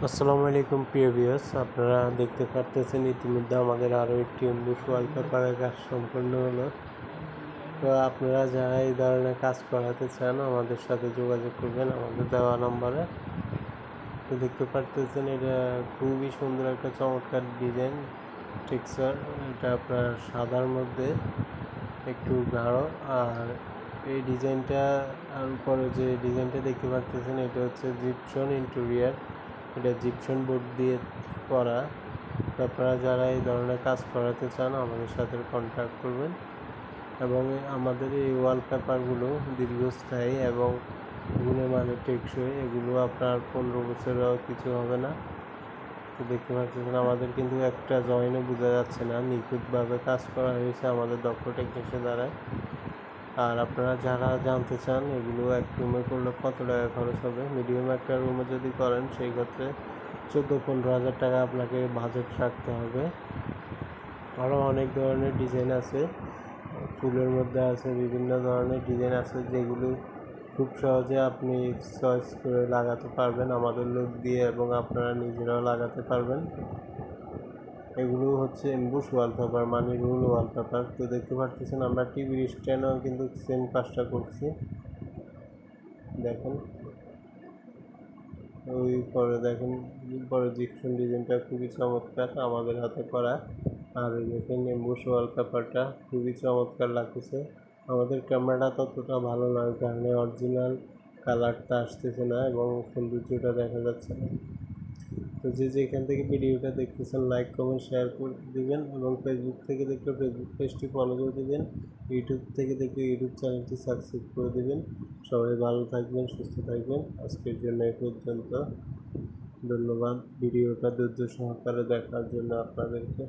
আসসালামু আলাইকুম প্রিয় ভিউয়ার্স, আপনারা দেখতে পারতেছেন ইতিমধ্যে আমাদের আরও একটি এমবুশ ওয়ালপেপারের কাজ সম্পূর্ণ হলো। তো আপনারা যারা এই ধরনের কাজ করাতে চান আমাদের সাথে যোগাযোগ করবেন আমাদের দেওয়া নম্বরে। তো দেখতে পারতেছেন এটা খুবই সুন্দর একটা চমৎকার ডিজাইন টেক্সচার। এটা আপনার সাদার মধ্যে একটু গাঢ়, আর এই ডিজাইনটা আর উপরে যে ডিজাইনটা দেখতে পাচ্ছেন এটা হচ্ছে জিপসন ইন্টেরিয়র। এটা জিপসন বোর্ড দিয়ে করা। তো আপনারা যারা এই ধরনের কাজ করাতে চান আমাদের সাথে কন্ট্যাক্ট করবেন, এবং আমাদের এই ওয়ালপেপারগুলো দীর্ঘস্থায়ী এবং গুণমানের টেকসই। এগুলো আপনার 15 বছরেও কিছু হবে না। তো দেখতে পাচ্ছেন আমাদের কিন্তু একটা জয়েনও বোঝা যাচ্ছে না, নিখুঁতভাবে কাজ করা হয়েছে আমাদের দক্ষ টেকনিশিয়ান দ্বারা। আর আপনারা যারা জানতে চান এগুলো এক রুমে করলে কত টাকা খরচ হবে, মিডিয়াম একটা রুমে যদি করেন সেই ক্ষেত্রে 14-15 হাজার টাকা আপনাকে বাজেট রাখতে হবে। আরও অনেক ধরনের ডিজাইন আছে, ফুলের মধ্যে আছে, বিভিন্ন ধরনের ডিজাইন আছে যেগুলো খুব সহজে আপনি চয়েস করে লাগাতে পারবেন আমাদের লোক দিয়ে, এবং আপনারা নিজেরাও লাগাতে পারবেন। এগুলো হচ্ছে এমবুশ ওয়ালপেপার, মানে রুল ওয়ালপেপার। তো দেখতে পাচ্ছেন আমরা টিভির স্ট্যান্ডও কিন্তু সেম কাজটা করছি, দেখেন। ওই পরে দেখেন পরে জিপসন ডিজাইনটা খুবই চমৎকার আমাদের হাতে করা। আর ওই দেখেন এমবুশ ওয়ালপেপারটা খুবই চমৎকার লাগতেছে। আমাদের ক্যামেরাটা ততটা ভালো নয় কারণে অরিজিনাল কালারটা আসতেছে না এবং সৌন্দর্যটা দেখা যাচ্ছে না। তো যে যেখান থেকে ভিডিওটা দেখতেছেন লাইক কমেন্ট শেয়ার করে দিবেন, এবং ফেসবুক থেকে দেখলে ফেসবুক পেজটি ফলো করে দেবেন, ইউটিউব থেকে দেখলে ইউটিউব চ্যানেলটি সাবস্ক্রাইব করে দেবেন। সবাই ভালো থাকবেন, সুস্থ থাকবেন। আজকের জন্য এ পর্যন্ত। ধন্যবাদ ভিডিওটা ধৈর্য সহকারে দেখার জন্য আপনাদেরকে।